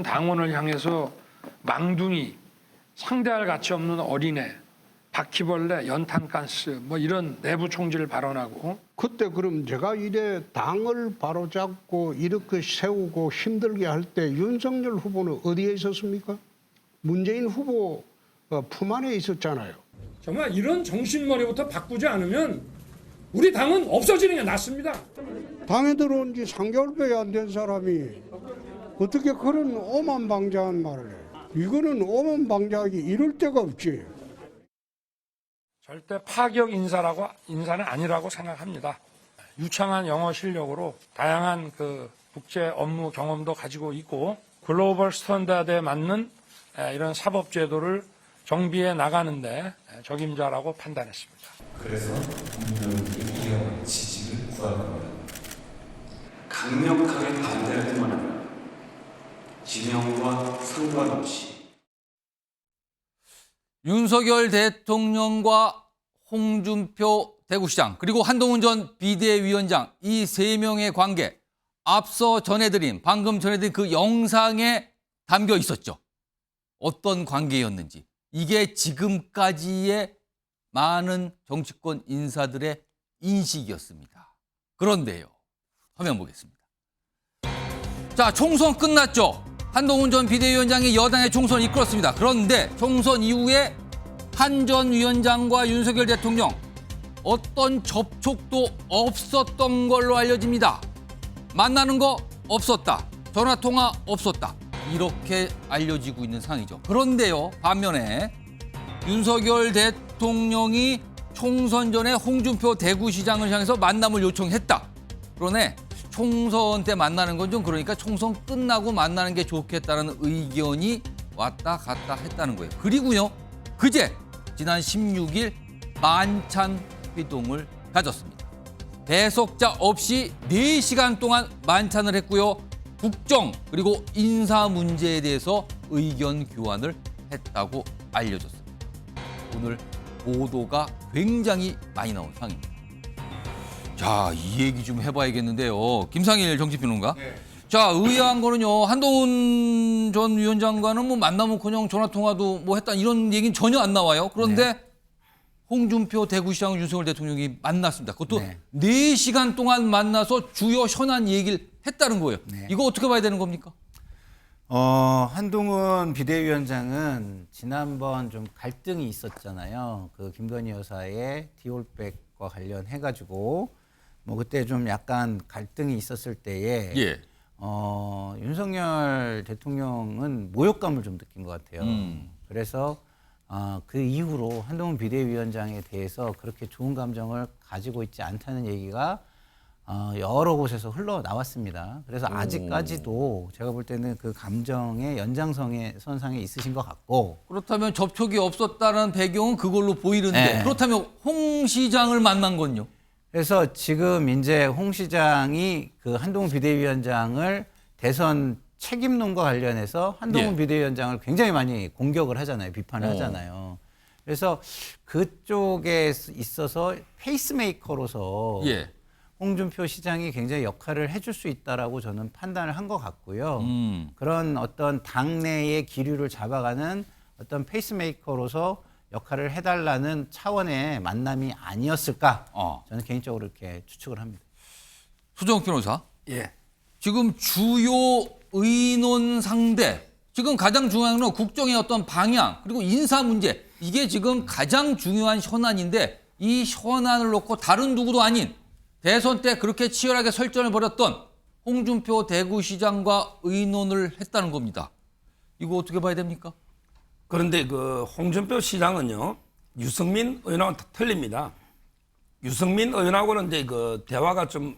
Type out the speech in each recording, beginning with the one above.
당원을 향해서 망둥이, 상대할 가치 없는 어린애, 바퀴벌레, 연탄가스 뭐 이런 내부 총질 발언하고 그때 그럼 제가 이래 당을 바로잡고 이렇게 세우고 힘들게 할 때 윤석열 후보는 어디에 있었습니까? 문재인 후보 품 안에 있었잖아요. 정말 이런 정신머리부터 바꾸지 않으면 우리 당은 없어지는 게 낫습니다. 당에 들어온 지 3개월밖에 안 된 사람이 어떻게 그런 오만방자한 말을 해. 이거는 오만방자하기 이럴 데가 없지. 절대 파격 인사는 아니라고 생각합니다. 유창한 영어 실력으로 다양한 국제 업무 경험도 가지고 있고 글로벌 스탠다드에 맞는 이런 사법 제도를 정비해 나가는데 적임자라고 판단했습니다. 그래서 국민의힘 이해와 지지를 구할 겁니다. 강력하게 반대할 뿐만 아니라 진영과 상관없이 윤석열 대통령과 홍준표 대구시장 그리고 한동훈 전 비대위원장 이 세 명의 관계 방금 전해드린 그 영상에 담겨 있었죠. 어떤 관계였는지 이게 지금까지의 많은 정치권 인사들의 인식이었습니다. 그런데요. 화면 보겠습니다. 자, 총선 끝났죠. 한동훈 전 비대위원장이 여당의 총선을 이끌었습니다. 그런데 총선 이후에 한 전 위원장과 윤석열 대통령 어떤 접촉도 없었던 걸로 알려집니다. 만나는 거 없었다. 전화통화 없었다. 이렇게 알려지고 있는 상황이죠. 그런데요, 반면에 윤석열 대통령이 총선 전에 홍준표 대구시장을 향해서 만남을 요청했다. 그러네 총선 때 만나는 건 좀 그러니까 총선 끝나고 만나는 게 좋겠다는 의견이 왔다 갔다 했다는 거예요. 그리고요, 그제 지난 16일 만찬 회동을 가졌습니다. 배석자 없이 4시간 동안 만찬을 했고요. 국정 그리고 인사 문제에 대해서 의견 교환을 했다고 알려졌습니다. 오늘 보도가 굉장히 많이 나온 상황입니다. 자, 이 얘기 좀 해봐야겠는데요. 김상일 정치평론가. 네. 자, 의아한 거는요. 한동훈 전 위원장과는 뭐 만나면커녕 전화통화도 뭐 했다 이런 얘기는 전혀 안 나와요. 그런데 네. 홍준표 대구시장 윤석열 대통령이 만났습니다. 그것도 네. 4시간 동안 만나서 주요 현안 얘기를 했다는 거예요. 네. 이거 어떻게 봐야 되는 겁니까? 한동훈 비대위원장은 지난번 좀 갈등이 있었잖아요. 그 김건희 여사의 디올백과 관련해가지고 뭐 그때 좀 약간 갈등이 있었을 때에 예. 윤석열 대통령은 모욕감을 좀 느낀 것 같아요. 그래서 그 이후로 한동훈 비대위원장에 대해서 그렇게 좋은 감정을 가지고 있지 않다는 얘기가 여러 곳에서 흘러나왔습니다. 그래서 아직까지도 제가 볼 때는 그 감정의 연장선상에 있으신 것 같고. 그렇다면 접촉이 없었다는 배경은 그걸로 보이는데 네. 그렇다면 홍 시장을 만난 건요? 그래서 지금 이제 홍 시장이 그 한동훈 비대위원장을 대선 책임론과 관련해서 한동훈 비대위원장을 굉장히 많이 공격을 하잖아요. 비판을 하잖아요. 그래서 그쪽에 있어서 페이스메이커로서 홍준표 시장이 굉장히 역할을 해줄 수 있다라고 저는 판단을 한 것 같고요. 그런 어떤 당내의 기류를 잡아가는 어떤 페이스메이커로서 역할을 해달라는 차원의 만남이 아니었을까? 저는 개인적으로 이렇게 추측을 합니다. 수정욱 변호사. 예. 지금 주요 의논 상대, 지금 가장 중요한 건 국정의 어떤 방향 그리고 인사 문제, 이게 지금 가장 중요한 현안인데 이 현안을 놓고 다른 누구도 아닌 대선 때 그렇게 치열하게 설전을 벌였던 홍준표 대구시장과 의논을 했다는 겁니다. 이거 어떻게 봐야 됩니까? 그런데 그 홍준표 시장은요, 유승민 의원하고는 틀립니다. 유승민 의원하고는 이제 그 대화가 좀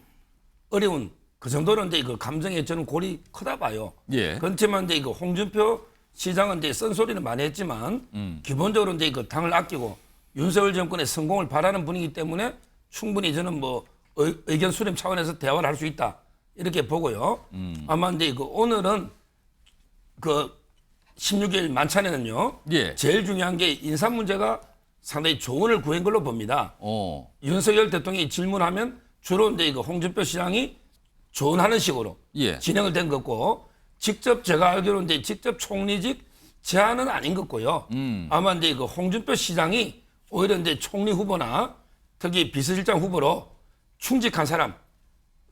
어려운 그 정도는 이제 그 감정에 저는 골이 크다 봐요. 예. 그렇지만 이제 그 홍준표 시장은 이제 쓴소리는 많이 했지만 기본적으로 이제 그 당을 아끼고 윤석열 정권의 성공을 바라는 분이기 때문에 충분히 저는 뭐 의견 수렴 차원에서 대화를 할 수 있다 이렇게 보고요. 아마 이제 그 오늘은 그 16일 만찬에는요. 제일 중요한 게 인사 문제가 상당히 조언을 구한 걸로 봅니다. 윤석열 대통령이 질문하면 주로 이제 그 홍준표 시장이 조언하는 식으로 진행을 된 거고 직접 제가 알기로는 이제 직접 총리직 제안은 아닌 것 같고요. 아마 이제 그 홍준표 시장이 오히려 이제 총리 후보나 특히 비서실장 후보로 충직한 사람,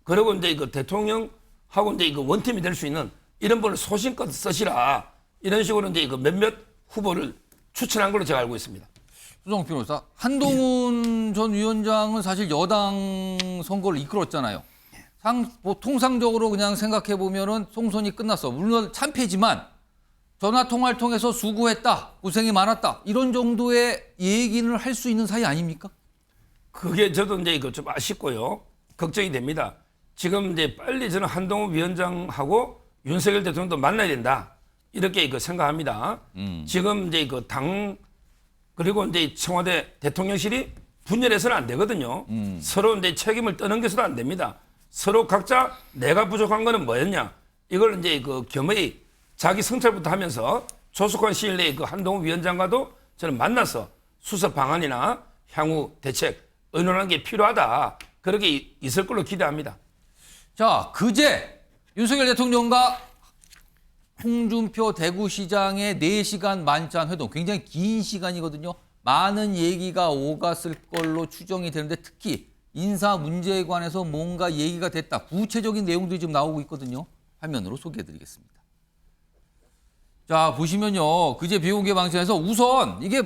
그리고 이제 그 대통령하고 이제 그 원팀이 될 수 있는 이런 분을 소신껏 쓰시라, 이런 식으로 이제 그 몇몇 후보를 추천한 걸로 제가 알고 있습니다. 수정 변호사, 한동훈 전 위원장은 사실 여당 선거를 이끌었잖아요. 통상적으로 그냥 생각해 보면은 총선이 끝났어. 물론 참패지만 전화 통화를 통해서 수고했다, 고생이 많았다, 이런 정도의 얘기를 할 수 있는 사이 아닙니까? 그게 저도 이제 이거 좀 아쉽고요. 걱정이 됩니다. 지금 이제 빨리 저는 한동훈 위원장하고 윤석열 대통령도 만나야 된다, 이렇게 이거 생각합니다. 지금 이제 그 당 그리고 이제 청와대 대통령실이 분열해서는 안 되거든요. 서로 이제 책임을 떠넘겨서도 안 됩니다. 서로 각자 내가 부족한 거는 뭐였냐, 이걸 이제 그 겸허히 자기 성찰부터 하면서 조속한 시일 내에 그 한동훈 위원장과도 저는 만나서 수습 방안이나 향후 대책 의논하는 게 필요하다, 그렇게 있을 걸로 기대합니다. 자, 그제 윤석열 대통령과 홍준표 대구시장의 4시간 만찬 회동, 굉장히 긴 시간이거든요. 많은 얘기가 오갔을 걸로 추정이 되는데 특히 인사 문제에 관해서 뭔가 얘기가 됐다, 구체적인 내용들이 지금 나오고 있거든요. 화면으로 소개해드리겠습니다. 자, 보시면요, 그제 비공개 방송에서 우선 이게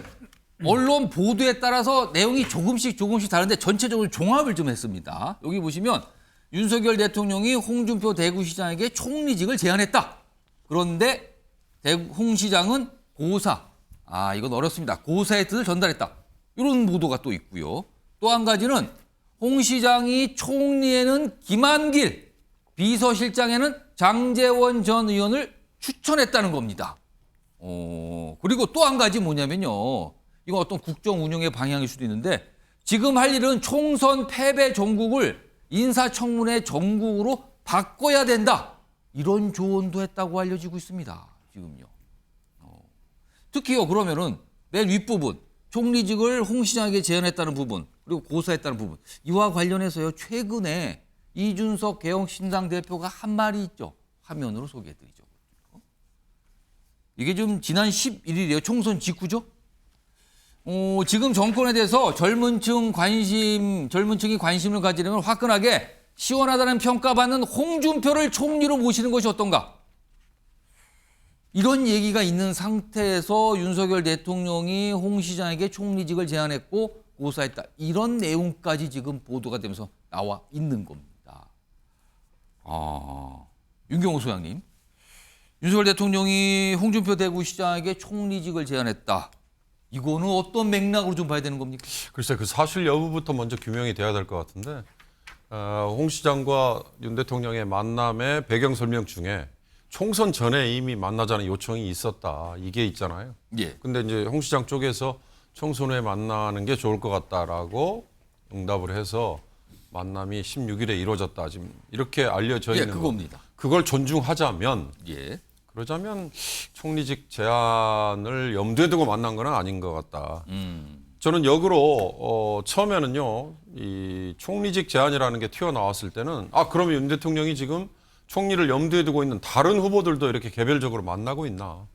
언론 보도에 따라서 내용이 조금씩 조금씩 다른데 전체적으로 종합을 좀 했습니다. 여기 보시면 윤석열 대통령이 홍준표 대구시장에게 총리직을 제안했다. 그런데 홍 시장은 고사, 이건 어렵습니다, 고사의 뜻을 전달했다, 이런 보도가 또 있고요. 또 한 가지는 홍 시장이 총리에는 김한길, 비서실장에는 장제원 전 의원을 추천했다는 겁니다. 그리고 또 한 가지 뭐냐면요, 이건 어떤 국정 운영의 방향일 수도 있는데 지금 할 일은 총선 패배 전국을 인사청문회 전국으로 바꿔야 된다, 이런 조언도 했다고 알려지고 있습니다. 지금요. 특히요, 그러면은 맨 윗부분 총리직을 홍 시장에게 제안했다는 부분, 그리고 고사했다는 부분, 이와 관련해서요, 최근에 이준석 개혁신당 대표가 한 말이 있죠. 화면으로 소개해드리죠. 이게 좀 지난 11일이에요. 총선 직후죠. 지금 정권에 대해서 젊은층이 관심을 가지려면 화끈하게 시원하다는 평가받는 홍준표를 총리로 모시는 것이 어떤가? 이런 얘기가 있는 상태에서 윤석열 대통령이 홍 시장에게 총리직을 제안했고 고사했다, 이런 내용까지 지금 보도가 되면서 나와 있는 겁니다. 윤경호 소장님, 윤석열 대통령이 홍준표 대구시장에게 총리직을 제안했다, 이거는 어떤 맥락으로 좀 봐야 되는 겁니까? 글쎄, 그 사실 여부부터 먼저 규명이 돼야 될 것 같은데, 홍 시장과 윤 대통령의 만남의 배경 설명 중에 총선 전에 이미 만나자는 요청이 있었다, 이게 있잖아요. 예. 근데 이제 홍 시장 쪽에서 총선 후에 만나는 게 좋을 것 같다라고 응답을 해서 만남이 16일에 이루어졌다, 지금 이렇게 알려져 있는 그겁니다. 그걸 존중하자면, 예. 그러자면 총리직 제안을 염두에 두고 만난 건 아닌 것 같다. 저는 역으로 처음에는요, 이 총리직 제안이라는 게 튀어나왔을 때는 그러면 윤 대통령이 지금 총리를 염두에 두고 있는 다른 후보들도 이렇게 개별적으로 만나고 있나.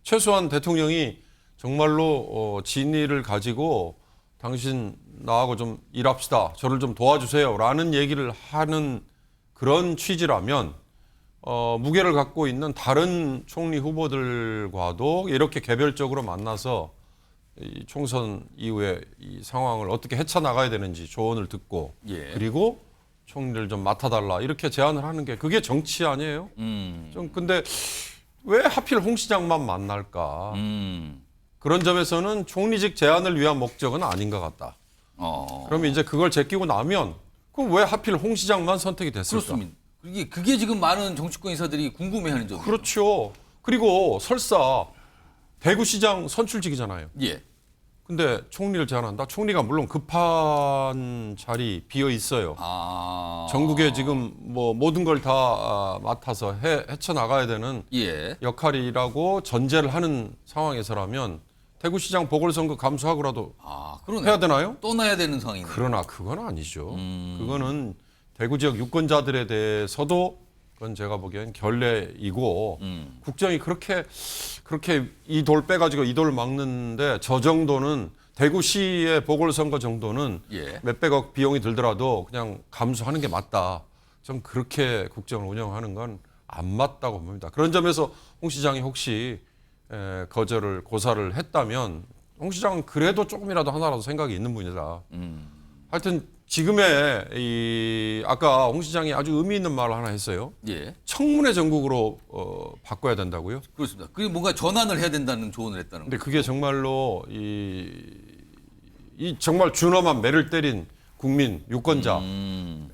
최소한 대통령이 정말로 진의를 가지고 당신 나하고 좀 일합시다, 저를 좀 도와주세요 라는 얘기를 하는 그런 취지라면 무게를 갖고 있는 다른 총리 후보들과도 이렇게 개별적으로 만나서 이 총선 이후에 이 상황을 어떻게 헤쳐나가야 되는지 조언을 듣고, 예. 그리고 총리를 좀 맡아달라, 이렇게 제안을 하는 게 그게 정치 아니에요? 좀 근데 왜 하필 홍 시장만 만날까? 그런 점에서는 총리직 제안을 위한 목적은 아닌 것 같다. 그러면 이제 그걸 제끼고 나면 그럼 왜 하필 홍 시장만 선택이 됐을까? 그렇습니다. 그게 지금 많은 정치권 인사들이 궁금해하는 점이에요. 그렇죠. 그리고 설사 대구시장 선출직이잖아요. 예. 근데 총리를 제안한다? 총리가 물론 급한 자리 비어 있어요. 전국에 지금 뭐 모든 걸 다 맡아서 헤쳐나가야 되는 예. 역할이라고 전제를 하는 상황에서라면 대구시장 보궐선거 감수하고라도 그러네. 해야 되나요? 떠나야 되는 상황이네요. 그러나 그건 아니죠. 그거는 대구 지역 유권자들에 대해서도 그건 제가 보기엔 결례이고 국정이 그렇게 이 돌 빼가지고 이 돌 막는데 저 정도는 대구시의 보궐선거 정도는 예. 몇백억 비용이 들더라도 그냥 감수하는 게 맞다. 좀 그렇게 국정을 운영하는 건 안 맞다고 봅니다. 그런 점에서 홍 시장이 혹시 거절을 고사를 했다면 홍 시장은 그래도 조금이라도 하나라도 생각이 있는 분이다. 하여튼 지금의 이 아까 홍 시장이 아주 의미 있는 말을 하나 했어요. 예. 청문회 전국으로 바꿔야 된다고요. 그렇습니다. 그게 뭔가 전환을 해야 된다는 조언을 했다는 근데 거예요. 그게 정말로 이 정말 준엄한 매를 때린 국민 유권자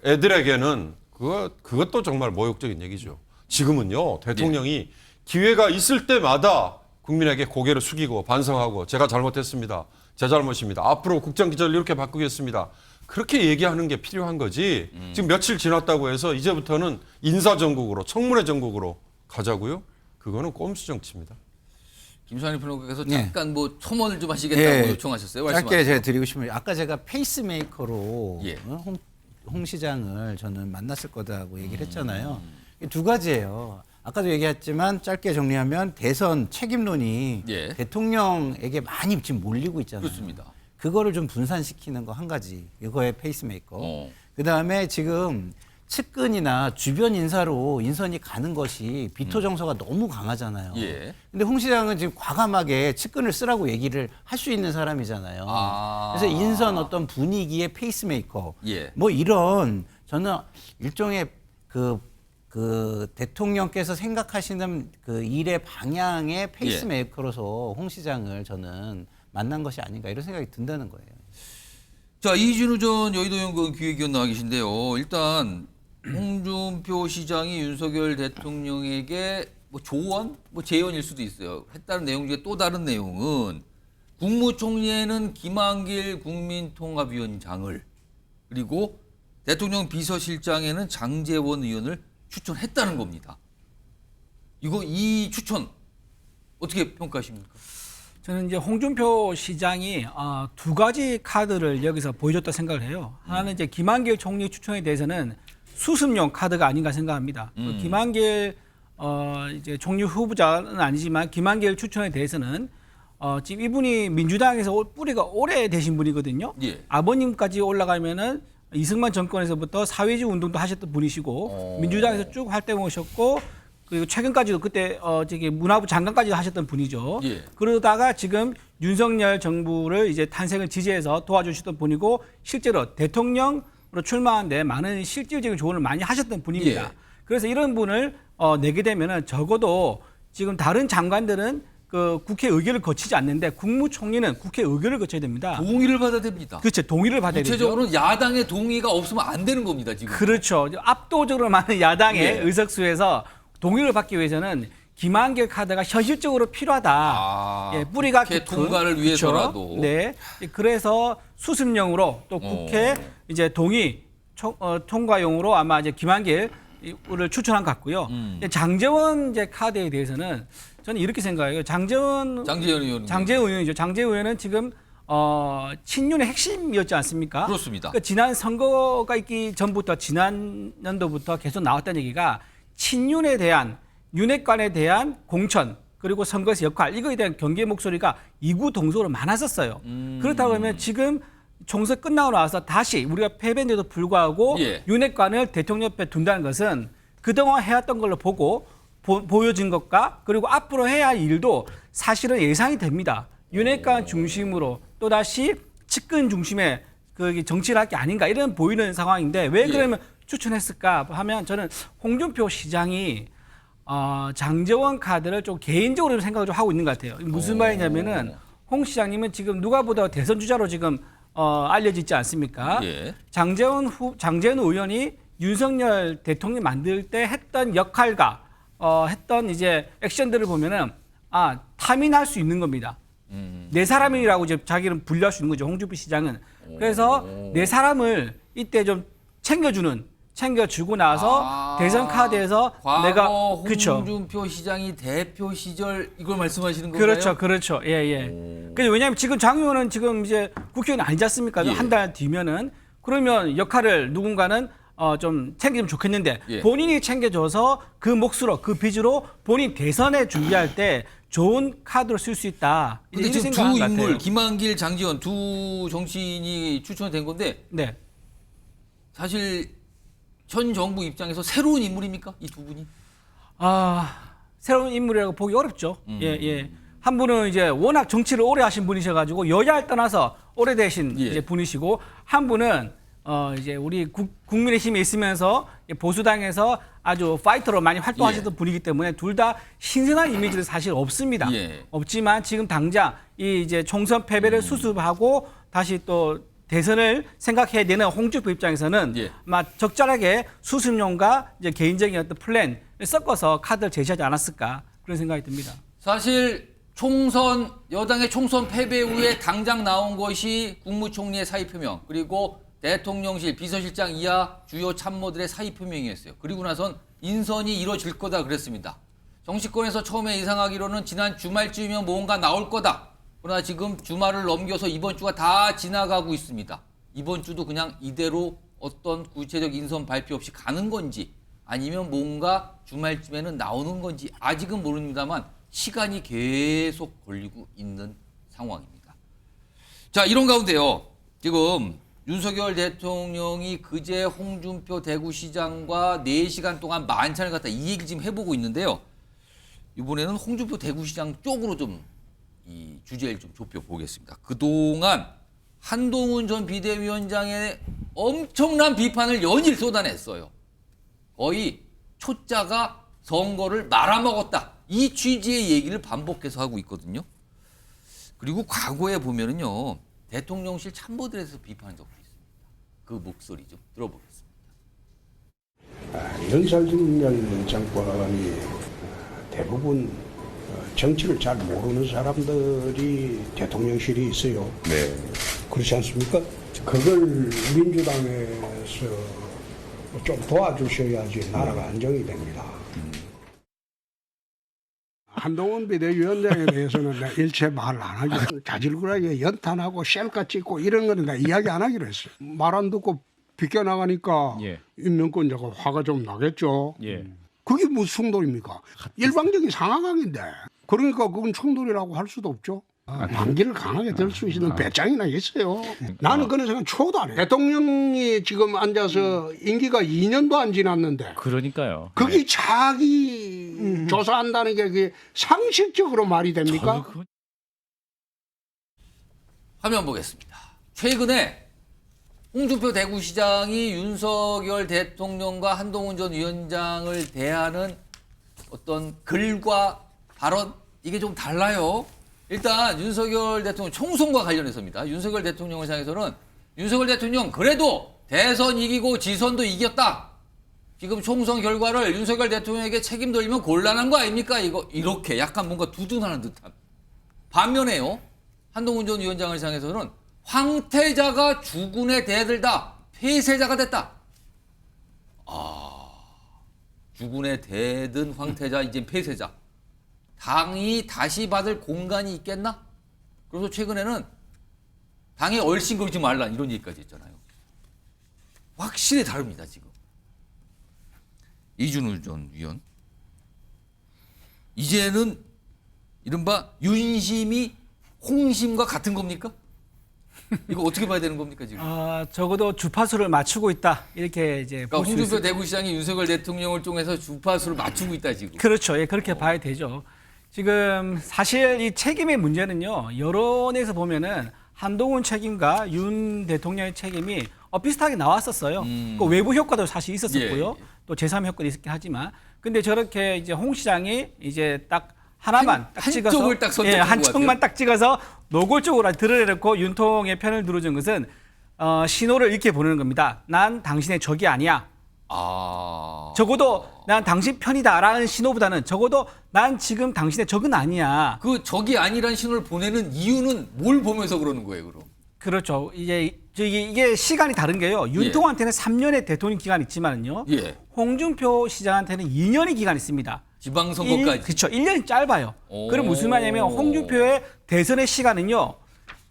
애들에게는 그것도 정말 모욕적인 얘기죠. 지금은요 대통령이 기회가 있을 때마다 국민에게 고개를 숙이고 반성하고 제가 잘못했습니다. 제 잘못입니다. 앞으로 국정 기조를 이렇게 바꾸겠습니다. 그렇게 얘기하는 게 필요한 거지. 지금 며칠 지났다고 해서 이제부터는 인사 전국으로 청문회 전국으로 가자고요? 그거는 꼼수 정치입니다. 김수환 평론가께서 네. 잠깐 뭐 첨언을 좀 하시겠다고 요청하셨어요. 짧게 말씀하세요. 제가 드리고 싶은 게 아까 제가 페이스메이커로 예. 홍 시장을 저는 만났을 거다고 얘기를 했잖아요. 두 가지예요. 아까도 얘기했지만 짧게 정리하면 대선 책임론이 예. 대통령에게 많이 지금 몰리고 있잖아요. 그렇습니다. 그거를 좀 분산시키는 거 한 가지. 이거의 페이스메이커. 그다음에 지금 측근이나 주변 인사로 인선이 가는 것이 비토 정서가 너무 강하잖아요. 예. 근데 홍 시장은 지금 과감하게 측근을 쓰라고 얘기를 할 수 있는 사람이잖아요. 아. 그래서 인선 어떤 분위기의 페이스메이커. 예. 뭐 이런 저는 일종의 그 대통령께서 생각하시는 그 일의 방향의 페이스메이커로서 홍 시장을 저는 만난 것이 아닌가 이런 생각이 든다는 거예요. 자, 이진우 전 여의도연구원 기획위원 나와 계신데요. 일단 홍준표 시장이 윤석열 대통령에게 뭐 조언, 뭐 재연일 수도 있어요. 했다는 내용 중에 또 다른 내용은 국무총리에는 김한길 국민통합위원장을 그리고 대통령 비서실장에는 장제원 의원을 추천했다는 겁니다. 이 추천 어떻게 평가하십니까? 저는 이제 홍준표 시장이 두 가지 카드를 여기서 보여줬다 생각을 해요. 하나는 이제 김한길 총리 추천에 대해서는 수습용 카드가 아닌가 생각합니다. 김한길 이제 총리 후보자는 아니지만 김한길 추천에 대해서는 지금 이분이 민주당에서 뿌리가 오래되신 분이거든요. 예. 아버님까지 올라가면은 이승만 정권에서부터 사회주의 운동도 하셨던 분이시고 민주당에서 쭉 활동해 오셨고 그리고 최근까지도 그때 저기 문화부 장관까지 하셨던 분이죠. 예. 그러다가 지금 윤석열 정부를 이제 탄생을 지지해서 도와주셨던 분이고 실제로 대통령으로 출마하는데 많은 실질적인 조언을 많이 하셨던 분입니다. 예. 그래서 이런 분을 내게 되면은 적어도 지금 다른 장관들은 그 국회 의결을 거치지 않는데 국무총리는 국회 의결을 거쳐야 됩니다. 동의를 받아야 됩니다. 그렇죠. 동의를 받아야 되죠. 구체적으로는 야당의 동의가 없으면 안 되는 겁니다, 지금. 그렇죠. 압도적으로 많은 야당의 예. 의석수에서 동의를 받기 위해서는 김한길 카드가 현실적으로 필요하다. 예, 뿌리가 국회 깊은. 통과를 위해서라도. 그렇죠. 네. 그래서 수습용으로 또 국회 이제 동의 통과용으로 아마 이제 김한길을 추천한 것 같고요. 장제원 이제 카드에 대해서는 저는 이렇게 생각해요. 장제원 의원이죠. 장제원 의원은 지금 친윤의 핵심이었지 않습니까? 그렇습니다. 그러니까 지난 선거가 있기 전부터 지난 연도부터 계속 나왔던 얘기가 친윤에 대한 윤핵관에 대한 공천 그리고 선거에서 역할 이거에 대한 경계 목소리가 이구동성으로 많았었어요. 그렇다고 하면 지금 총선 끝나고 나서 다시 우리가 패배인데도 불구하고 예. 윤핵관을 대통령 옆에 둔다는 것은 그동안 해왔던 걸로 보여진 것과 그리고 앞으로 해야 할 일도 사실은 예상이 됩니다. 윤핵관 중심으로 또다시 측근 중심의 그 정치를 할 게 아닌가 이런 보이는 상황인데 왜 그러면 추천했을까 하면 저는 홍준표 시장이 장제원 카드를 좀 개인적으로 생각을 좀 하고 있는 것 같아요. 무슨 말이냐면은 홍 시장님은 지금 누가 보다 대선 주자로 지금 알려지지 않습니까? 예. 장제원 의원이 윤석열 대통령 만들 때 했던 역할과 했던 이제 액션들을 보면은 타민할 수 있는 겁니다. 내 사람이라고 이제 자기는 분류할 수 있는 거죠. 홍준표 시장은. 그래서 내 사람을 이때 좀 챙겨주고 나서 대선 카드에서 과거 내가 그렇죠. 홍준표 시장이 대표 시절 이걸 말씀하시는 건가요? 그렇죠. 예. 근데 왜냐하면 지금 장 의원은 지금 이제 국회의원 아니지 않습니까? 예. 한 달 뒤면은 그러면 역할을 누군가는 좀 챙기면 좋겠는데 예. 본인이 챙겨줘서 그 몫으로 그 빚으로 본인 대선에 준비할 때 좋은 카드로 쓸 수 있다. 근데 이런 지금 두 생각을 인물 같아요. 김한길, 장지원 두 정치인이 추천된 건데 네. 사실 현 정부 입장에서 새로운 인물입니까? 이 두 분이? 새로운 인물이라고 보기 어렵죠. 예, 예. 한 분은 이제 워낙 정치를 오래 하신 분이셔가지고 여야를 떠나서 오래되신 예. 이제 분이시고 한 분은 이제 우리 국민의힘에 있으면서 보수당에서 아주 파이터로 많이 활동하셨던 분이기 때문에 둘 다 신선한 이미지는 사실 없습니다. 예. 없지만 지금 당장 이 이제 총선 패배를 수습하고 다시 또 대선을 생각해야 되는 홍준표 입장에서는 예. 아마 적절하게 수습용과 이제 개인적인 어떤 플랜을 섞어서 카드를 제시하지 않았을까 그런 생각이 듭니다. 사실 총선 여당의 총선 패배 후에 당장 나온 것이 국무총리의 사의 표명 그리고 대통령실 비서실장 이하 주요 참모들의 사의 표명이었어요. 그리고 나선 인선이 이루어질 거다 그랬습니다. 정치권에서 처음에 예상하기로는 지난 주말쯤이면 뭔가 나올 거다. 그러나 지금 주말을 넘겨서 이번 주가 다 지나가고 있습니다. 이번 주도 그냥 이대로 어떤 구체적 인선 발표 없이 가는 건지 아니면 뭔가 주말쯤에는 나오는 건지 아직은 모릅니다만 시간이 계속 걸리고 있는 상황입니다. 자, 이런 가운데요. 지금 윤석열 대통령이 그제 홍준표 대구시장과 4시간 동안 만찬을 갖다 이 얘기 지금 해보고 있는데요. 이번에는 홍준표 대구시장 쪽으로 좀 이 주제를 좀 좁혀보겠습니다. 그동안 한동훈 전 비대위원장의 엄청난 비판을 연일 쏟아냈어요. 거의 초짜가 선거를 말아먹었다. 이 취지의 얘기를 반복해서 하고 있거든요. 그리고 과거에 보면은요. 대통령실 참모들에서 비판한 적도 있습니다. 그 목소리 좀 들어보겠습니다. 윤석열 정권이 대부분 정치를 잘 모르는 사람들이 대통령실이 있어요. 네. 그렇지 않습니까? 그걸 민주당에서 좀 도와주셔야지 나라가 안정이 됩니다. 한동훈 비대위원장에 대해서는 내가 일체 말 안 하기로 자질구레하게 연탄하고 셀카 찍고 이런 거는 내가 이야기 안 하기로 했어요. 말 안 듣고 비껴나가니까 예. 임명권자가 화가 좀 나겠죠. 예. 그게 무슨 충돌입니까? 일방적인 상황인데 그러니까 그건 충돌이라고 할 수도 없죠. 반기를 강하게 들 수 있는 배짱이나 있어요. 나는 그런 생각 초도 안 해요. 대통령이 지금 앉아서 임기가 2년도 안 지났는데 그러니까요. 그게 자기 조사한다는 게 그게 상식적으로 말이 됩니까? 화면 보겠습니다. 최근에 홍준표 대구시장이 윤석열 대통령과 한동훈 전 위원장을 대하는 어떤 글과 발언 이게 좀 달라요. 일단 윤석열 대통령 총선과 관련해서입니다. 윤석열 대통령을 향해서는 윤석열 대통령 그래도 대선 이기고 지선도 이겼다. 지금 총선 결과를 윤석열 대통령에게 책임 돌리면 곤란한 거 아닙니까? 이거 이렇게 약간 뭔가 두둔하는 듯한. 반면에요. 한동훈 전 위원장을 향해서는 황태자가 주군에 대들다. 폐쇄자가 됐다. 주군에 대든 황태자 이제 폐쇄자. 당이 다시 받을 공간이 있겠나? 그래서 최근에는 당에 얼씬거리지 말라 이런 얘기까지 했잖아요. 확실히 다릅니다 지금. 이준우 전 위원. 이제는 이른바 윤심이 홍심과 같은 겁니까? 이거 어떻게 봐야 되는 겁니까 지금? 적어도 주파수를 맞추고 있다 이렇게 이제 그러니까 볼 수 홍준표 있습니다. 대구시장이 윤석열 대통령을 통해서 주파수를 맞추고 있다 지금. 그렇죠. 예, 그렇게 봐야 되죠. 지금 사실 이 책임의 문제는요. 여론에서 보면은 한동훈 책임과 윤 대통령의 책임이 비슷하게 나왔었어요. 그 외부 효과도 사실 있었었고요. 예, 예. 또 제3 효과도 있었긴 하지만, 근데 저렇게 이제 홍 시장이 이제 딱 하나만 딱 찍어서 한쪽을 딱 선택한 것 한쪽만 같아요. 딱 찍어서 노골적으로 드러내놓고 윤통의 편을 들어준 것은 신호를 이렇게 보내는 겁니다. 난 당신의 적이 아니야. 적어도 난 당신 편이다라는 신호보다는 적어도 난 지금 당신의 적은 아니야. 그 적이 아니란 신호를 보내는 이유는 뭘 보면서 그러는 거예요, 그럼? 그렇죠. 이게 시간이 다른 게요. 윤통한테는 3년의 대통령 기간이 있지만은요. 예. 홍준표 시장한테는 2년의 기간이 있습니다. 지방선거까지. 그렇죠. 1년이 짧아요. 오. 그럼 무슨 말이냐면 홍준표의 대선의 시간은요.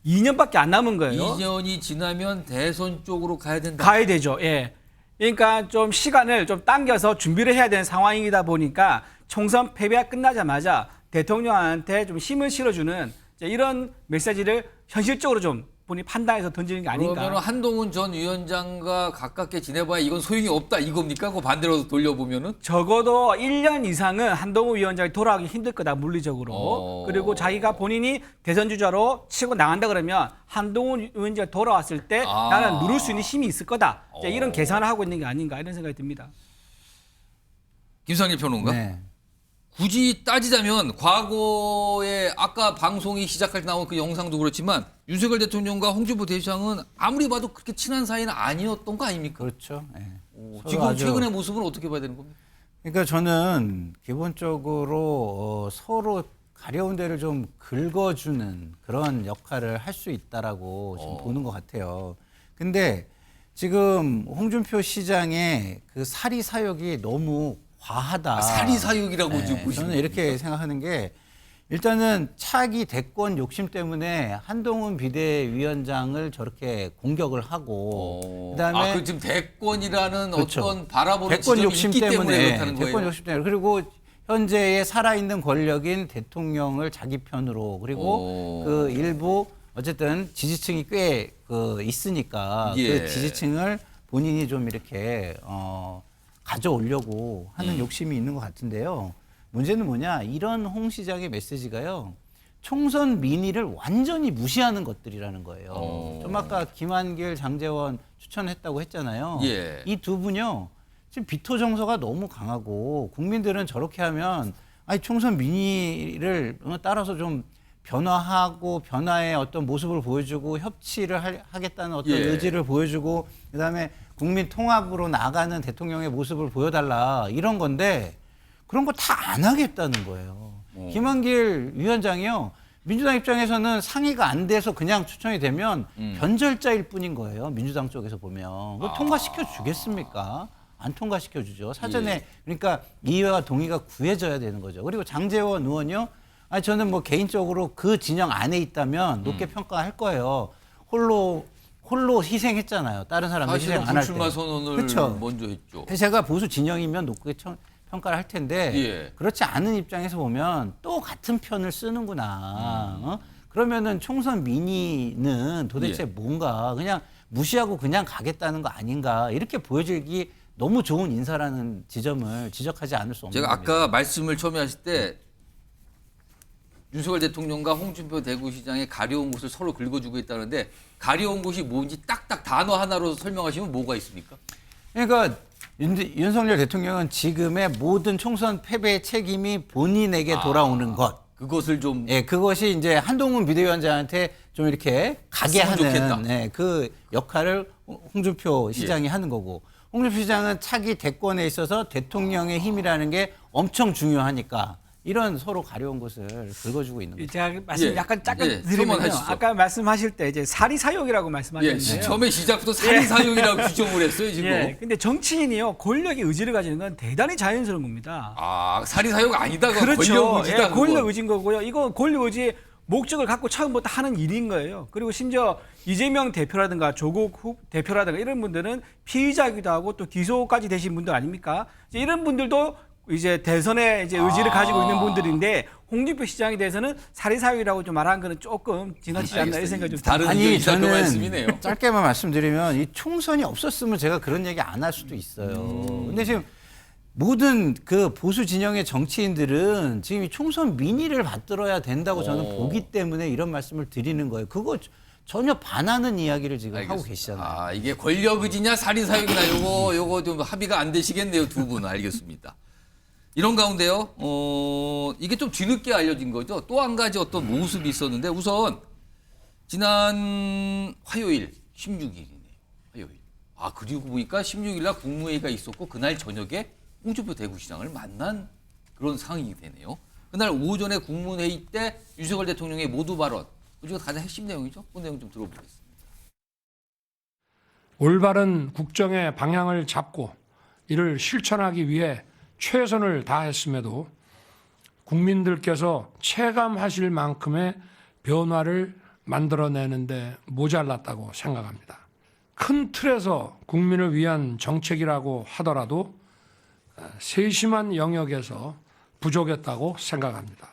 2년밖에 안 남은 거예요. 2년이 지나면 대선 쪽으로 가야 된다. 가야 되죠. 예. 그러니까 좀 시간을 좀 당겨서 준비를 해야 되는 상황이다 보니까 총선 패배가 끝나자마자 대통령한테 좀 힘을 실어주는 이제 이런 메시지를 현실적으로 좀 본인이 판단해서 던지는 게 아닌가. 그러면 한동훈 전 위원장과 가깝게 지내봐야 이건 소용이 없다 이겁니까? 그 반대로 돌려보면은? 적어도 1년 이상은 한동훈 위원장이 돌아가기 힘들 거다, 물리적으로. 그리고 자기가 본인이 대선 주자로 치고 나간다 그러면 한동훈 위원장이 돌아왔을 때 나는 누를 수 있는 힘이 있을 거다. 이제 이런 계산을 하고 있는 게 아닌가 이런 생각이 듭니다. 김상일 평론가? 네. 굳이 따지자면 과거에 아까 방송이 시작할 때 나온 그 영상도 그렇지만 윤석열 대통령과 홍준표 대장은 아무리 봐도 그렇게 친한 사이는 아니었던 거 아닙니까? 그렇죠. 네. 서로 지금 아주- 최근의 모습은 어떻게 봐야 되는 겁니까? 그러니까 저는 기본적으로 서로 가려운 데를 좀 긁어주는 그런 역할을 할 수 있다라고 지금 보는 것 같아요. 근데 지금 홍준표 시장의 그 사리 사욕이 너무 과하다. 사리사욕이라고 지금 보시는 저는 이렇게 생각하는 게 일단은 차기 대권 욕심 때문에 한동훈 비대위원장을 저렇게 공격을 하고 그다음에 그 지금 대권이라는 그렇죠. 어떤 바라보는 대권 지점이 욕심 있기 때문에 때문에 그렇다는 거예요. 대권 욕심 때문에 그리고 현재의 살아있는 권력인 대통령을 자기 편으로 그리고 그 일부 어쨌든 지지층이 꽤 있으니까 예. 그 지지층을 본인이 좀 이렇게 가져오려고 하는 욕심이 있는 것 같은데요. 문제는 뭐냐? 이런 홍 시장의 메시지가요. 총선 민의를 완전히 무시하는 것들이라는 거예요. 좀 아까 김한길, 장제원 추천했다고 했잖아요. 예. 이 두 분요. 지금 비토 정서가 너무 강하고 국민들은 저렇게 하면 아니 총선 민의를 따라서 좀 변화하고 변화의 어떤 모습을 보여주고 협치를 하겠다는 어떤 예. 의지를 보여주고 그다음에 국민 통합으로 나가는 대통령의 모습을 보여달라 이런 건데 그런 거 다 안 하겠다는 거예요. 김한길 위원장이요. 민주당 입장에서는 상의가 안 돼서 그냥 추천이 되면 변절자일 뿐인 거예요. 민주당 쪽에서 보면. 그거 통과시켜 주겠습니까? 안 통과시켜 주죠. 사전에 그러니까 이해와 동의가 구해져야 되는 거죠. 그리고 장제원 의원이요. 아니 저는 뭐 개인적으로 그 진영 안에 있다면 높게 평가할 거예요. 홀로 희생했잖아요. 다른 사람들 희생 사실은 안 할 때. 불출마 선언을 그렇죠. 먼저 했죠. 그래서 제가 보수 진영이면 높게 평가를 할 텐데 예. 그렇지 않은 입장에서 보면 또 같은 편을 쓰는구나. 그러면은 총선 민의는 도대체 예. 뭔가 그냥 무시하고 그냥 가겠다는 거 아닌가 이렇게 보여지기 너무 좋은 인사라는 지점을 지적하지 않을 수 없는 제가 겁니다. 아까 말씀을 처음에 하실 때 윤석열 대통령과 홍준표 대구시장의 가려운 곳을 서로 긁어주고 있다는데 가려운 곳이 뭔지 딱딱 단어 하나로 설명하시면 뭐가 있습니까? 그러니까 윤석열 대통령은 지금의 모든 총선 패배의 책임이 본인에게 돌아오는 것. 그것을 좀 예, 그것이 이제 한동훈 비대위원장한테 좀 이렇게 가게 했으면 좋겠다. 하는 그 역할을 홍준표 시장이 하는 거고 홍준표 시장은 차기 대권에 있어서 대통령의 힘이라는 게 엄청 중요하니까 이런 서로 가려운 곳을 긁어주고 있는 거죠. 제가 말씀 예. 약간 예. 드리면요. 설명하시죠. 아까 말씀하실 때 이제 사리사욕이라고 예, 말씀하셨는데요. 처음에 시작부터 사리사욕이라고 규정을 했어요 지금. 예. 근데 정치인이요 권력의 의지를 가지는 건 대단히 자연스러운 겁니다. 아 사리사욕 아니다. 그건 그렇죠. 권력 의지다. 예, 권력 그건. 의지인 거고요. 이거 권력 의지의 목적을 갖고 처음부터 하는 일인 거예요. 그리고 심지어 이재명 대표라든가 조국 대표라든가 이런 분들은 피의자이기도 하고 또 기소까지 되신 분들 아닙니까? 이제 이런 분들도 이제 대선에 이제 의지를 가지고 있는 분들인데 홍준표 시장에 대해서는 사리사욕이라고 좀 말한 거는 조금 지나치지 않나 이런 생각이 좀 다른 아니 의견이 있다 그 저는 말씀이네요. 짧게만 말씀드리면 이 총선이 없었으면 제가 그런 얘기 안 할 수도 있어요. 근데 지금 모든 그 보수 진영의 정치인들은 지금 이 총선 민의를 받들어야 된다고 저는 보기 때문에 이런 말씀을 드리는 거예요. 그거 전혀 반하는 이야기를 지금 하고 계시잖아요. 아 이게 권력 의지냐 살인사욕이냐 요거 좀 합의가 안 되시겠네요 두 분. 알겠습니다. 이런 가운데요, 이게 좀 뒤늦게 알려진 거죠. 또 한 가지 어떤 모습이 있었는데 우선 지난 화요일 16일이네요. 화요일. 아 그리고 보니까 16일 날 국무회의가 있었고 그날 저녁에 홍준표 대구시장을 만난 그런 상황이 되네요. 그날 오전에 국무회의 때 윤석열 대통령의 모두 발언, 그중에 가장 핵심 내용이죠. 그 내용 좀 들어보겠습니다. 올바른 국정의 방향을 잡고 이를 실천하기 위해 최선을 다했음에도 국민들께서 체감하실 만큼의 변화를 만들어내는데 모자랐다고 생각합니다. 큰 틀에서 국민을 위한 정책이라고 하더라도 세심한 영역에서 부족했다고 생각합니다.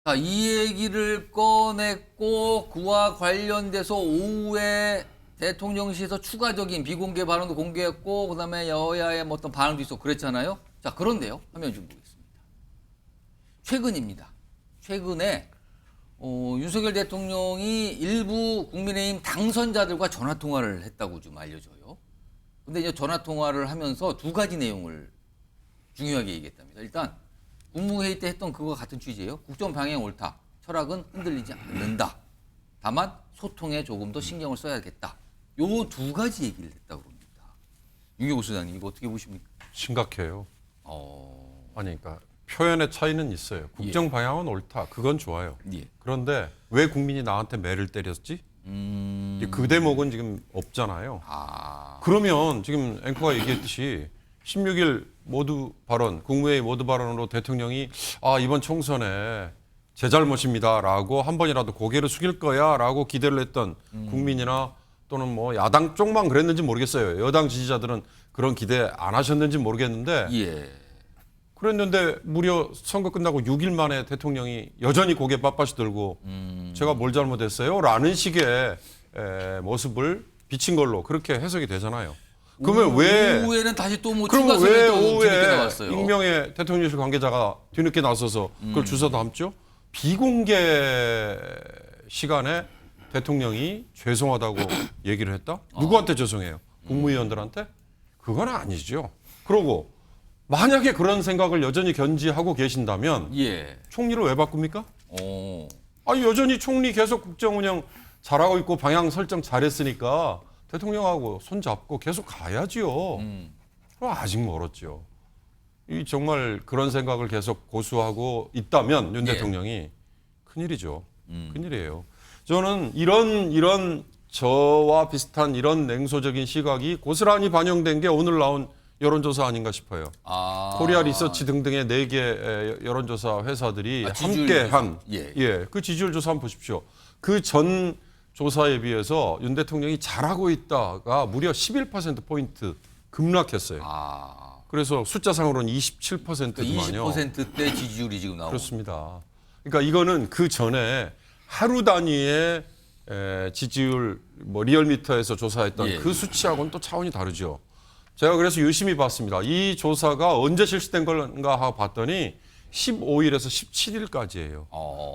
자, 이 얘기를 꺼냈고 그와 관련돼서 오후에 대통령실에서 추가적인 비공개 발언도 공개했고 그다음에 여야의 뭐 어떤 반응도 있었고 그랬잖아요. 자, 그런데요. 화면 좀 보겠습니다. 최근입니다. 최근에 윤석열 대통령이 일부 국민의힘 당선자들과 전화 통화를 했다고 좀 알려져요. 근데 이제 전화 통화를 하면서 두 가지 내용을 중요하게 얘기했답니다. 일단 국무회의 때 했던 그거와 같은 취지예요. 국정 방향 옳다. 철학은 흔들리지 않는다. 다만 소통에 조금 더 신경을 써야겠다. 요 두 가지 얘기를 했다고 합니다. 윤경호 소장님 이거 어떻게 보십니까? 심각해요. 아니, 그러니까 표현의 차이는 있어요. 국정 방향은 옳다. 그건 좋아요. 예. 그런데 왜 국민이 나한테 매를 때렸지? 그 대목은 지금 없잖아요. 그러면 지금 앵커가 얘기했듯이 16일 모두 발언, 국무회의 모두 발언으로 대통령이 이번 총선에 제 잘못입니다라고 한 번이라도 고개를 숙일 거야라고 기대를 했던 국민이나 또는 뭐 야당 쪽만 그랬는지 모르겠어요. 여당 지지자들은 그런 기대 안 하셨는지 모르겠는데 예. 그랬는데 무려 선거 끝나고 6일 만에 대통령이 여전히 고개 빳빳이 들고 제가 뭘 잘못했어요? 라는 식의 모습을 비친 걸로 그렇게 해석이 되잖아요. 그러면 왜 오후에는 다시 또 뭐 그러면 추가 왜 소리도 뒤늦게 오후에 나왔어요. 익명의 대통령실 관계자가 뒤늦게 나서서 그걸 주워 담죠? 비공개 시간에 대통령이 죄송하다고 얘기를 했다? 누구한테 죄송해요? 국무위원들한테? 그건 아니죠. 그러고 만약에 그런 생각을 여전히 견지하고 계신다면 예. 총리를 왜 바꿉니까? 오. 아니 여전히 총리 계속 국정 운영 잘하고 있고 방향 설정 잘했으니까 대통령하고 손잡고 계속 가야지요. 그럼 아직 멀었죠. 이 정말 그런 생각을 계속 고수하고 있다면 윤 예. 대통령이 큰일이죠. 큰일이에요. 저는 이런 저와 비슷한 이런 냉소적인 시각이 고스란히 반영된 게 오늘 나온 여론조사 아닌가 싶어요. 코리아 리서치 등등의 4개 여론조사 회사들이 지지율 함께한 조사. 그 지지율 조사 한번 보십시오. 그 전 조사에 비해서 윤 대통령이 잘하고 있다가 무려 11%포인트 급락했어요. 그래서 숫자상으로는 27%더만요. 20%대 지지율이 지금 나오고. 그렇습니다. 그러니까 이거는 그 전에 하루 단위의 지지율 뭐 리얼미터에서 조사했던 예. 그 수치하고는 또 차원이 다르죠. 제가 그래서 유심히 봤습니다. 이 조사가 언제 실시된 건가 하고 봤더니 15일에서 17일까지예요.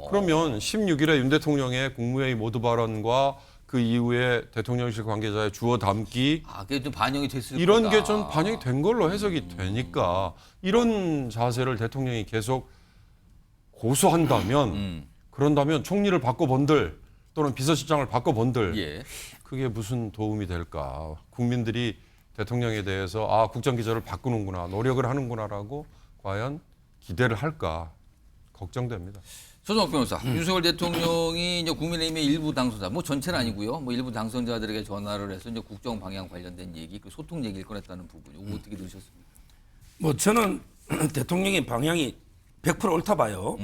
그러면 16일에 윤 대통령의 국무회의 모두 발언과 그 이후에 대통령실 관계자의 주워 담기 그게 좀 반영이 됐을 이런 거다. 게 좀 반영이 된 걸로 해석이 되니까 이런 자세를 대통령이 계속 고수한다면 그런다면 총리를 바꿔본들 또는 비서실장을 바꿔본들 예. 그게 무슨 도움이 될까? 국민들이 대통령에 대해서 국정기조를 바꾸는구나, 노력을 하는구나라고 과연 기대를 할까 걱정됩니다. 조정욱 변호사, 윤석열 대통령이 이제 국민의힘의 일부 당선자, 뭐 전체는 아니고요, 뭐 일부 당선자들에게 전화를 해서 이제 국정 방향 관련된 얘기, 그 소통 얘기를 꺼냈다는 부분, 이거 어떻게 들으셨습니까? 뭐 저는 대통령의 방향이 100% 옳다 봐요.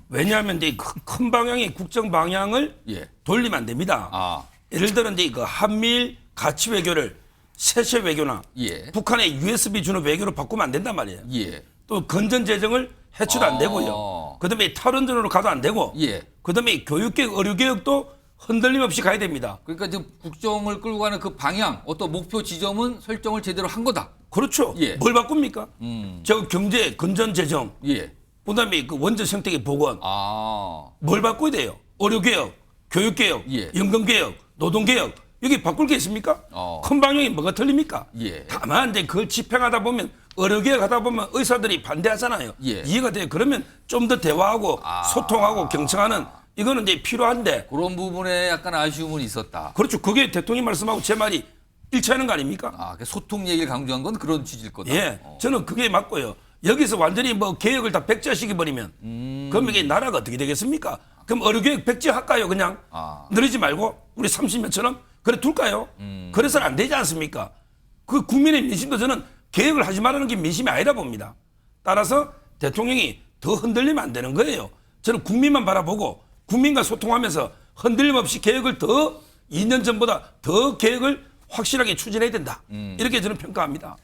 왜냐하면 이제 큰 방향의 국정 방향을 예. 돌리면 안 됩니다. 예를 들어 이제 그 한미일 가치 외교를 세세 외교나 예. 북한의 USB 주는 외교로 바꾸면 안 된단 말이에요. 예. 또 건전 재정을 해쳐도 안 되고요. 그다음에 탈원전으로 가도 안 되고. 예. 그다음에 교육개혁, 의료개혁도 흔들림 없이 가야 됩니다. 그러니까 지금 국정을 끌고 가는 그 방향, 어떤 목표 지점은 설정을 제대로 한 거다. 그렇죠. 예. 뭘 바꿉니까? 저 경제, 건전 재정, 예. 그다음에 그 원전 생태계 복원. 뭘 바꿔야 돼요? 의료개혁, 교육개혁, 예. 연금개혁, 노동개혁. 여기 바꿀 게 있습니까? 큰 방향이 뭐가 틀립니까? 예. 다만 이제 그걸 집행하다 보면 의료개혁 하다 보면 의사들이 반대하잖아요. 예. 이해가 돼요. 그러면 좀 더 대화하고 소통하고 경청하는 이거는 이제 필요한데. 그런 부분에 약간 아쉬움은 있었다. 그렇죠. 그게 대통령 말씀하고 제 말이 일치하는 거 아닙니까? 그 소통 얘기를 강조한 건 그런 취지일 거다. 예. 저는 그게 맞고요. 여기서 완전히 뭐 개혁을 다 백지화시켜버리면 그럼 이게 나라가 어떻게 되겠습니까? 그럼 의료개혁 백지화할까요? 그냥 늘리지 말고 우리 30년처럼 그래 둘까요? 그래서는 안 되지 않습니까? 그 국민의 민심도 저는 개혁을 하지 말라는 게 민심이 아니라 봅니다. 따라서 대통령이 더 흔들리면 안 되는 거예요. 저는 국민만 바라보고 국민과 소통하면서 흔들림 없이 개혁을 더 2년 전보다 더 계획을 확실하게 추진해야 된다. 이렇게 저는 평가합니다.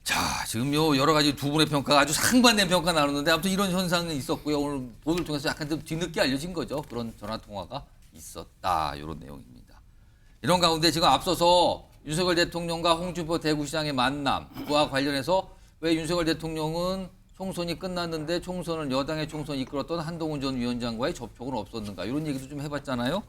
자, 지금 요 여러 가지 두 분의 평가가 아주 상반된 평가 나누는데 아무튼 이런 현상은 있었고요. 오늘 보도를 통해서 약간 좀 뒤늦게 알려진 거죠. 그런 전화 통화가 있었다. 이런 내용입니다. 이런 가운데 지금 앞서서 윤석열 대통령과 홍준표 대구시장의 만남과 관련해서 왜 윤석열 대통령은 총선이 끝났는데 총선을 여당의 총선을 이끌었던 한동훈 전 위원장과의 접촉은 없었는가 이런 얘기도 좀 해봤잖아요.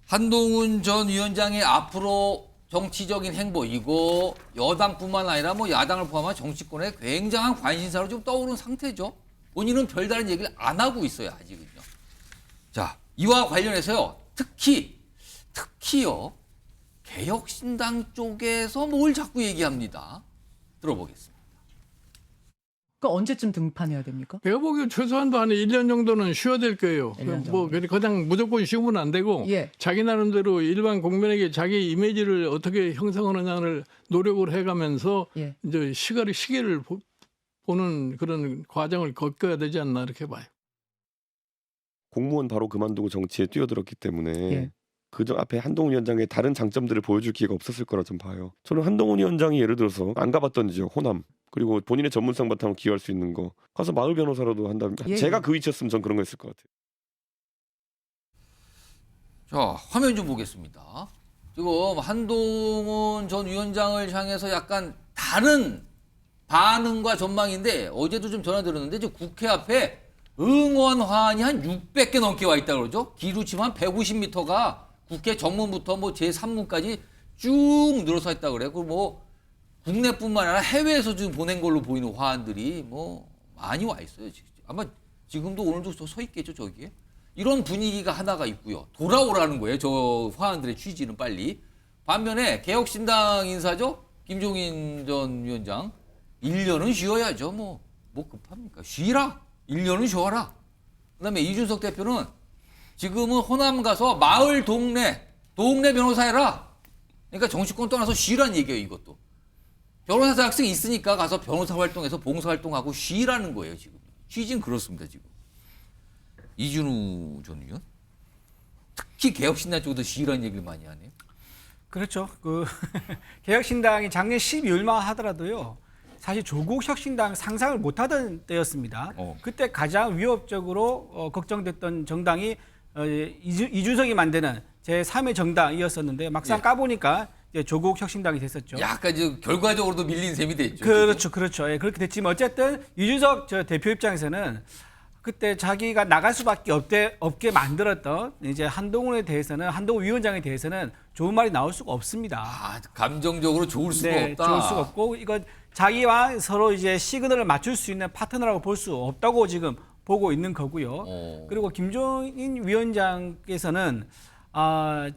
한동훈 전 위원장의 앞으로 정치적인 행보 이거 여당뿐만 아니라 뭐 야당을 포함한 정치권에 굉장한 관심사로 좀 떠오른 상태죠. 본인은 별다른 얘기를 안 하고 있어요 아직은요. 자, 이와 관련해서요 특히요 개혁신당 쪽에서 뭘 자꾸 얘기합니다. 들어보겠습니다. 그 언제쯤 등판해야 됩니까? 내가 보기엔 최소한도 한 1년 정도는 쉬어야 될 거예요. 1년 정도. 뭐 그냥 무조건 쉬우면 안 되고 예. 자기 나름대로 일반 국민에게 자기 이미지를 어떻게 형성하느냐를 노력을 해가면서 예. 이제 시기를 보는 그런 과정을 겪어야 되지 않나 이렇게 봐요. 공무원 바로 그만두고 정치에 뛰어들었기 때문에 예. 그저 앞에 한동훈 위원장의 다른 장점들을 보여줄 기회가 없었을 거라 좀 봐요. 저는 한동훈 위원장이 예를 들어서 안 가봤던 지역 호남 그리고 본인의 전문성 바탕으로 기여할 수 있는 거 가서 마을 변호사라도 한다면 예. 제가 그 위치였으면 전 그런 거 했을 것 같아요. 자, 화면 좀 보겠습니다. 지금 한동훈 전 위원장을 향해서 약간 다른 반응과 전망인데 어제도 좀 전화 드렸는데 지금 국회 앞에 응원화환이 한 600개 넘게 와 있다 그러죠. 길로 치면 한 150m가 국회 정문부터 뭐 제3문까지 쭉 늘어서 있다 그래요. 그리고 뭐 국내뿐만 아니라 해외에서 지금 보낸 걸로 보이는 화환들이 뭐 많이 와 있어요. 아마 지금도 오늘도 서 있겠죠, 저기에. 이런 분위기가 하나가 있고요. 돌아오라는 거예요. 저 화환들의 취지는 빨리. 반면에 개혁신당 인사죠. 김종인 전 위원장. 1년은 쉬어야죠. 뭐 급합니까? 쉬라. 1년은 쉬어라. 그다음에 이준석 대표는 지금은 호남 가서 마을 동네 변호사 해라. 그러니까 정치권 떠나서 쉬라는 얘기예요, 이것도. 변호사 자격증이 있으니까 가서 변호사 활동해서 봉사 활동하고 쉬라는 거예요, 지금. 취지는 그렇습니다, 지금. 이준우 전 의원? 특히 개혁신당 쪽에서 쉬라는 얘기를 많이 하네요. 그렇죠. 그 개혁신당이 작년 12월만 하더라도요. 사실 조국 혁신당 상상을 못하던 때였습니다. 그때 가장 위협적으로 걱정됐던 정당이 이준석이 만드는 제3의 정당이었었는데 막상 예. 까보니까 이제 조국 혁신당이 됐었죠. 약간 지금 결과적으로도 밀린 셈이 됐죠. 그렇죠, 그렇죠. 예, 그렇게 됐지만 어쨌든 이준석 저 대표 입장에서는 그때 자기가 나갈 수밖에 없게 만들었던 이제 한동훈에 대해서는 한동훈 위원장에 대해서는 좋은 말이 나올 수가 없습니다. 아, 감정적으로 좋을 수가 네, 없다. 좋을 수가 없고 이거 자기와 서로 이제 시그널을 맞출 수 있는 파트너라고 볼 수 없다고 지금 보고 있는 거고요. 그리고 김종인 위원장께서는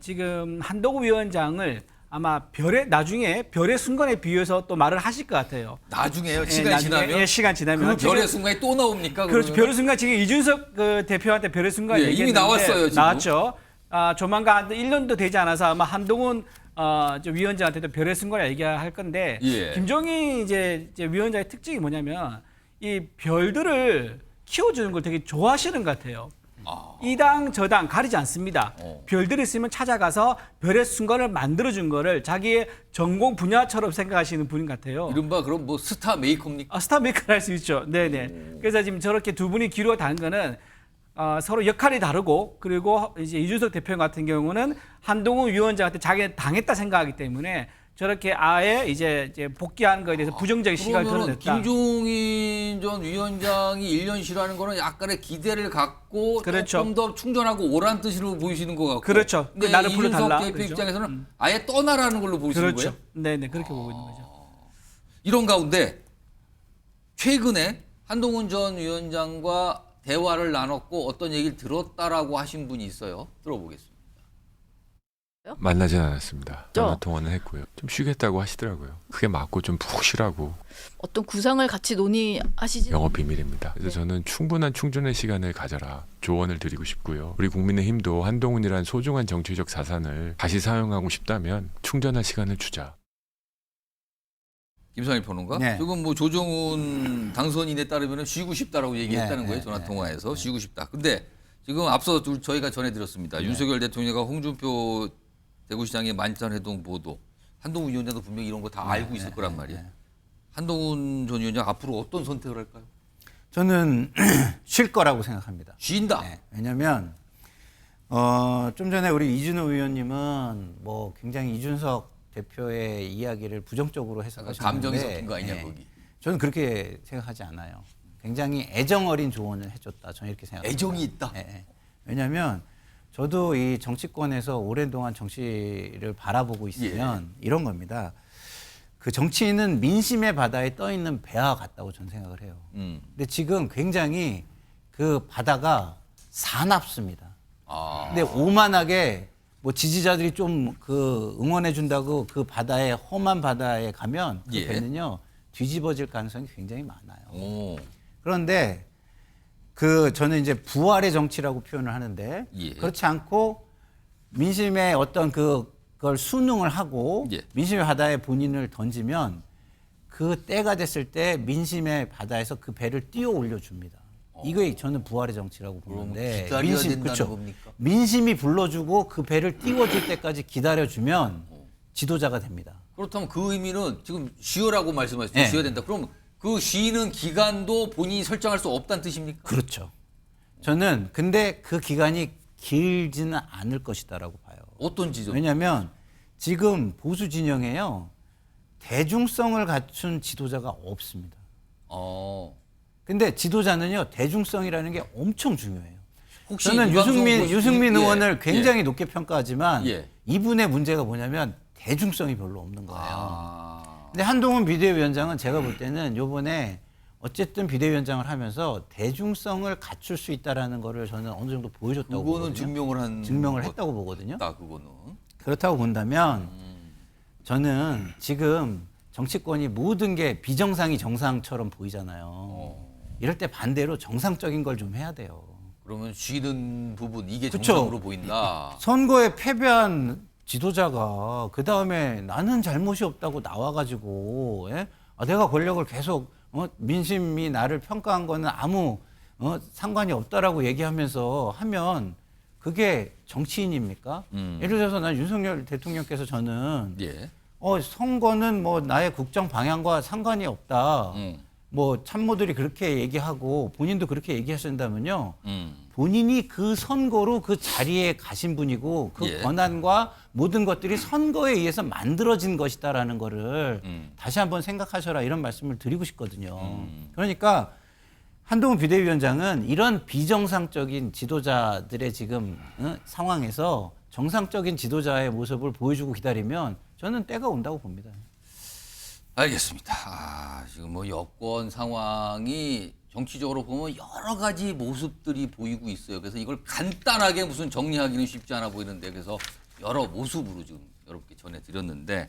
지금 한동훈 위원장을 아마 나중에 별의 순간에 비유해서 또 말을 하실 것 같아요. 나중에요? 예, 시간이 나중에, 지나면? 예, 시간 지나면. 그 별의 순간이 또 나옵니까? 그렇죠. 그러면? 별의 순간 지금 이준석 그 대표한테 별의 순간 예, 이미 얘기했는데 나왔어요, 지금. 나왔죠. 조만간 1년도 되지 않아서 아마 한동훈 저 위원장한테도 별의 순간을 얘기할 건데 예. 김종인 이제 위원장의 특징이 뭐냐면 이 별들을 키워주는 걸 되게 좋아하시는 것 같아요. 이 당 저 당 가리지 않습니다. 별들이 있으면 찾아가서 별의 순간을 만들어준 거를 자기의 전공 분야처럼 생각하시는 분인 것 같아요. 이른바 그럼 뭐 스타 메이커입니까? 스타 메이커를 할 수 있죠. 네네. 그래서 지금 저렇게 두 분이 기류가 다른 거는 서로 역할이 다르고 그리고 이제 이준석 대표 같은 경우는 한동훈 위원장한테 자기가 당했다 생각하기 때문에 저렇게 아예 이제 복귀하는 거에 대해서 부정적인 시각을 그러면 드러냈다. 김종인 전 위원장이 1년 쉬라는 거는 약간의 기대를 갖고 그렇죠. 조금 더 충전하고 오란 뜻으로 보이시는 것 같고. 그렇죠. 근데 나를 이준석 불러달라. 대표 그렇죠. 입장에서는 아예 떠나라는 걸로 보시는 그렇죠. 거예요? 네네 그렇게 보고 있는 거죠. 이런 가운데 최근에 한동훈 전 위원장과 대화를 나눴고 어떤 얘기를 들었다라고 하신 분이 있어요. 들어보겠습니다. 만나진 않았습니다. 전화 통화는 했고요. 좀 쉬겠다고 하시더라고요. 그게 맞고 좀 푹 쉬라고. 어떤 구상을 같이 논의하시지? 영업 비밀입니다. 그래서 저는 충분한 충전의 시간을 가져라 조언을 드리고 싶고요. 우리 국민의힘도 한동훈이란 소중한 정치적 자산을 다시 사용하고 싶다면 충전할 시간을 주자. 김상일 평론가? 네. 지금 뭐 조정훈 당선인에 따르면 쉬고 싶다라고 얘기했다는 거예요. 전화 통화에서 쉬고 싶다. 근데 지금 앞서 저희가 전해드렸습니다. 윤석열 대통령과 홍준표 대구시장의 만찬회동 보도, 한동훈 위원장도 분명히 이런 거 다 알고 있을 거란 말이에요. 한동훈 전 위원장 앞으로 어떤 선택을 할까요? 저는 쉴 거라고 생각합니다. 쉰다. 네, 왜냐하면 좀 전에 우리 이준호 의원님은 뭐 굉장히 이준석 대표의 이야기를 부정적으로 해석하셨는데 감정이 섞인 거 아니냐 네, 거기. 저는 그렇게 생각하지 않아요. 굉장히 애정 어린 조언을 해줬다. 저는 이렇게 생각합니다. 애정이 있다. 네. 왜냐하면 저도 이 정치권에서 오랜 동안 정치를 바라보고 있으면 이런 겁니다. 그 정치인은 민심의 바다에 떠 있는 배와 같다고 저는 생각을 해요. 근데 지금 굉장히 그 바다가 사납습니다. 근데 오만하게 뭐 지지자들이 좀 그 응원해 준다고 그 바다에 험한 바다에 가면 그 예. 배는요 뒤집어질 가능성이 굉장히 많아요. 오. 그런데 그 저는 이제 부활의 정치라고 표현을 하는데 예. 그렇지 않고 민심의 어떤 그걸 순응을 하고 예. 민심의 바다에 본인을 던지면 그 때가 됐을 때 민심의 바다에서 그 배를 띄워 올려줍니다. 이게 저는 부활의 정치라고 보는데 기다려야 된다는 겁니까? 민심이 불러주고 그 배를 띄워줄 때까지 기다려주면 지도자가 됩니다. 그렇다면 그 의미는 지금 쉬어라고 말씀하셨죠. 네. 쉬어야 된다. 그럼 그 쉬는 기간도 본인이 설정할 수 없다는 뜻입니까? 그렇죠. 저는 근데 그 기간이 길지는 않을 것이다라고 봐요. 어떤 지점? 왜냐하면 지금 보수 진영에요 대중성을 갖춘 지도자가 없습니다. 근데 지도자는요 대중성이라는 게 엄청 중요해요. 혹시 저는 유승민 예. 의원을 굉장히 높게 평가하지만 예. 이분의 문제가 뭐냐면 대중성이 별로 없는 거예요. 아. 근데 한동훈 비대위원장은 제가 볼 때는 요번에 어쨌든 비대위원장을 하면서 대중성을 갖출 수 있다라는 거를 저는 어느 정도 보여줬다고 그거는 보거든요. 증명을 했다고 보거든요. 그거는. 그렇다고 본다면 저는 지금 정치권이 모든 게 비정상이 정상처럼 보이잖아요. 이럴 때 반대로 정상적인 걸 좀 해야 돼요. 그러면 쉬는 부분 이게 그쵸. 정상으로 보인다. 선거에 패배한 지도자가 그 다음에 나는 잘못이 없다고 나와가지고 내가 권력을 계속 민심이 나를 평가한 거는 아무 상관이 없다라고 얘기하면서 하면 그게 정치인입니까? 예를 들어서 난 윤석열 대통령께서 저는 예. 선거는 뭐 나의 국정 방향과 상관이 없다. 뭐 참모들이 그렇게 얘기하고 본인도 그렇게 얘기하신다면요. 본인이 그 선거로 그 자리에 가신 분이고 그 예. 권한과 모든 것들이 선거에 의해서 만들어진 것이다라는 거를 다시 한번 생각하셔라 이런 말씀을 드리고 싶거든요. 그러니까 한동훈 비대위원장은 이런 비정상적인 지도자들의 지금 상황에서 정상적인 지도자의 모습을 보여주고 기다리면 저는 때가 온다고 봅니다. 알겠습니다. 지금 뭐 여권 상황이 정치적으로 보면 여러 가지 모습들이 보이고 있어요. 그래서 이걸 간단하게 무슨 정리하기는 쉽지 않아 보이는데 그래서 여러 모습으로 지금 여러분께 전해드렸는데